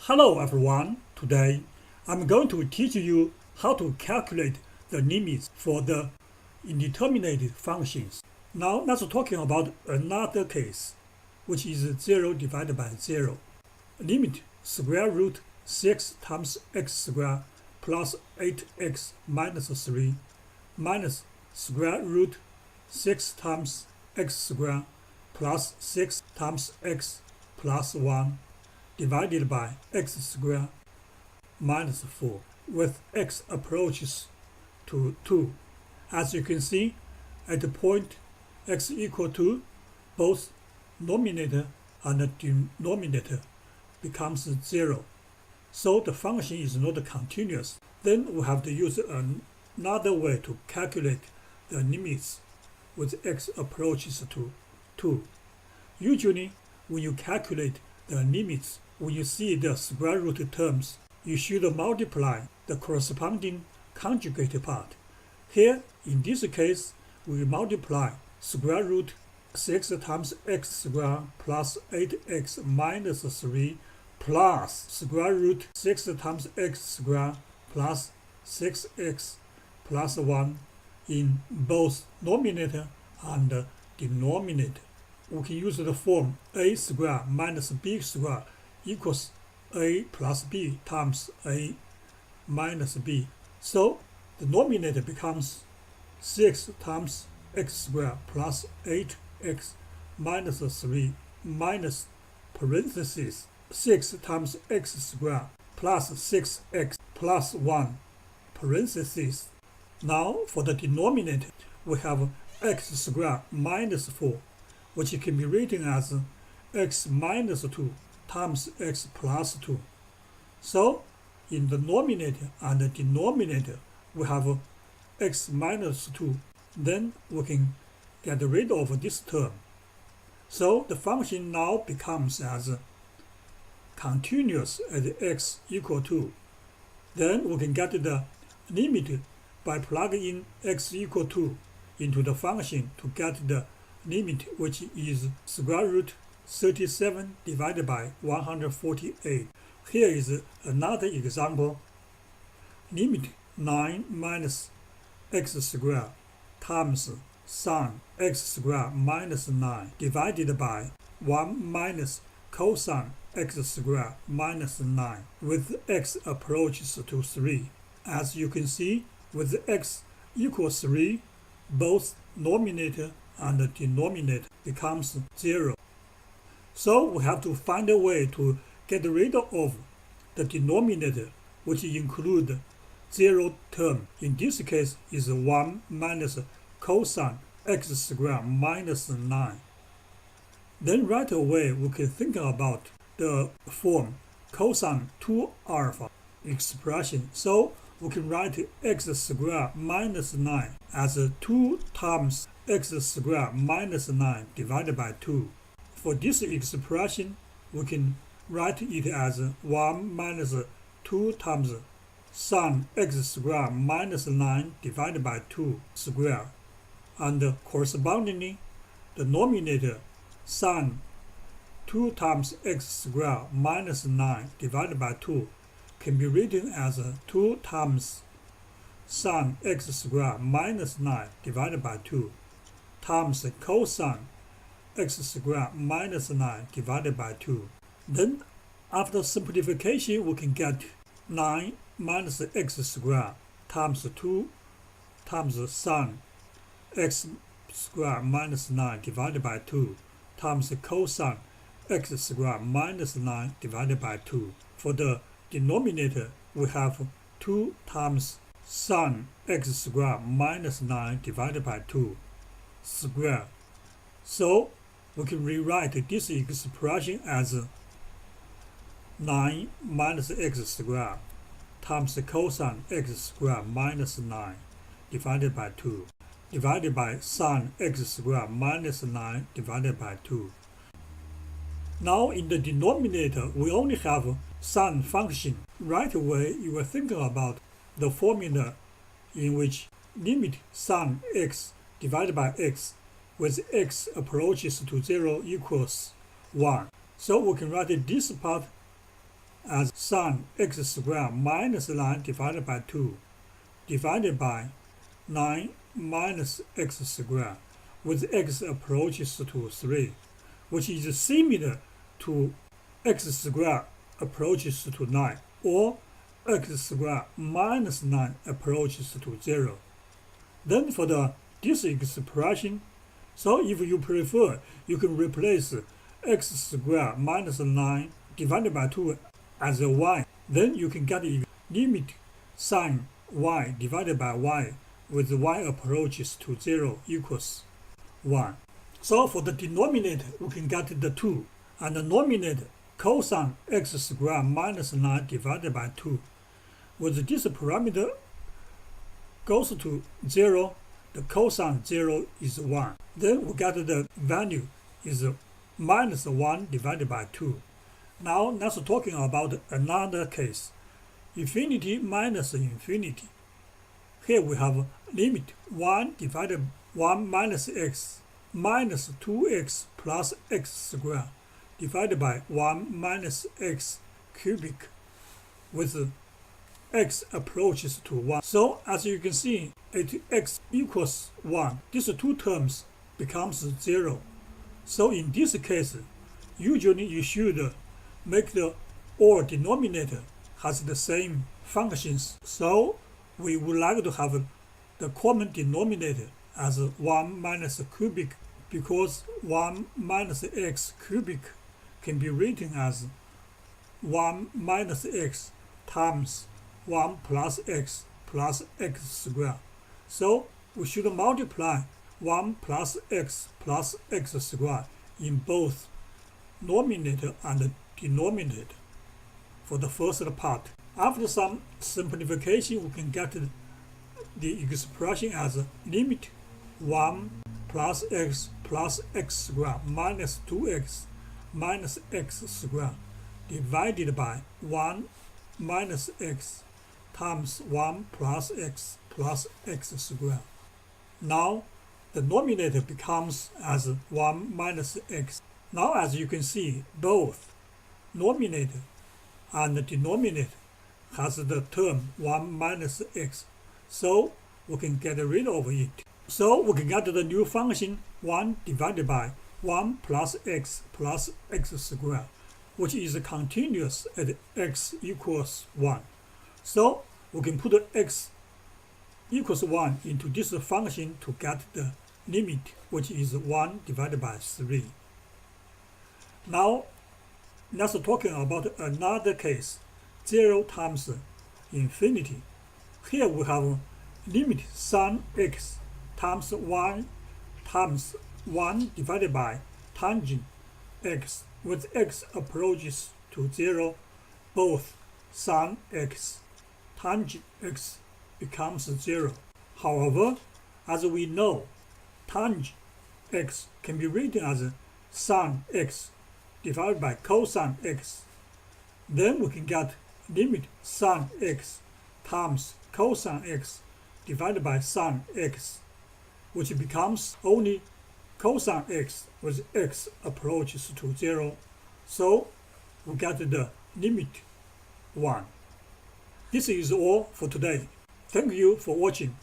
Hello everyone, today I'm going to teach you how to calculate the limits for the indeterminate functions. Now let's talking about another case, which is 0 divided by 0. Limit square root 6 times x squared plus 8x minus 3 minus square root 6 times x squared plus 6 times x plus 1 divided by x squared minus 4, with x approaches to 2. As you can see, at the point x equal to, both numerator and denominator becomes 0. So the function is not continuous. Then we have to use another way to calculate the limits with x approaches to 2. Usually, when you calculate the limits, when you see the square root terms, you should multiply the corresponding conjugate part. Here, in this case, we multiply square root 6 times x squared plus 8x minus 3 plus square root 6 times x squared plus 6x plus 1 in both numerator and denominator. We can use the form a squared minus b squared equals a plus b times a minus b. So the denominator becomes 6 times x squared plus 8x minus 3 minus parentheses 6 times x squared plus 6x plus 1 parentheses. Now for the denominator, we have x squared minus 4, which can be written as x minus 2 times x plus 2. So in the numerator and the denominator, we have x minus 2. Then we can get rid of this term. So the function now becomes as continuous at x equal to. Then we can get the limit by plugging in x equal to into the function to get the limit, which is square root 37 divided by 148. Here is another example. Limit 9 minus x squared times sine x squared minus 9 divided by 1 minus cosine x squared minus 9, with x approaches to 3. As you can see, with x equals 3, both numerator and denominator becomes 0. So we have to find a way to get rid of the denominator, which include 0 term. In this case is 1 minus cosine x squared minus 9. Then right away we can think about the form cosine 2 alpha expression. So we can write x squared minus 9 as 2 times x squared minus 9 divided by 2. For this expression, we can write it as 1 minus 2 times sine x squared minus 9 divided by 2 squared. And correspondingly, the numerator sine 2 times x squared minus 9 divided by 2 can be written as 2 times sine x squared minus 9 divided by 2 times cosine x squared minus 9 divided by 2. Then after simplification, we can get 9 minus x squared times 2 times sine x squared minus 9 divided by 2 times cosine x squared minus 9 divided by 2. For the denominator, we have 2 times sine x squared minus 9 divided by 2 squared. So we can rewrite this expression as 9 minus x squared times cosine x squared minus 9 divided by 2 divided by sine x squared minus 9 divided by 2. Now in the denominator, we only have sine function. Right away, you will think about the formula in which limit sine x divided by x with x approaches to 0 equals 1. So we can write this part as sine x squared minus 9 divided by 2 divided by 9 minus x squared, with x approaches to 3, which is similar to x squared approaches to 9, or x squared minus 9 approaches to 0. Then for this expression, so if you prefer, you can replace x squared minus 9 divided by 2 as a y. Then you can get limit sine y divided by y with y approaches to 0 equals 1. So for the denominator, we can get the 2, and the numerator cosine x squared minus 9 divided by 2. With this parameter goes to 0, the cosine 0 is 1. Then we get the value is minus 1 divided by 2. Now let's talking about another case. Infinity minus infinity. Here we have limit 1 divided 1 minus x minus 2x plus x squared divided by 1 minus x cubic, with x approaches to 1. So as you can see, at x equals 1, these two terms becomes 0. So in this case, usually you should make the all denominator has the same functions. So we would like to have the common denominator as 1 minus cubic, because 1 minus x cubic can be written as 1 minus x times 1 plus x squared. So we should multiply 1 plus x squared in both numerator and denominator for the first part. After some simplification, we can get the expression as limit 1 plus x squared minus 2x minus x squared divided by 1 minus x times 1 plus x squared. Now the numerator becomes as 1 minus x. Now as you can see, both numerator and denominator has the term 1 minus x, so we can get rid of it. So we can get the new function 1 divided by 1 plus x squared, which is continuous at x equals 1. So we can put x equals 1 into this function to get the limit, which is 1 divided by 3. Now let's talking about another case, 0 times infinity. Here we have limit sine x times 1 divided by tangent x, with x approaches to 0, both sine x tangent x becomes 0. However, as we know, tangent x can be written as sine x divided by cosine x. Then we can get limit sine x times cosine x divided by sine x, which becomes only cosine x with x approaches to 0. So we get the limit 1. This is all for today. Thank you for watching.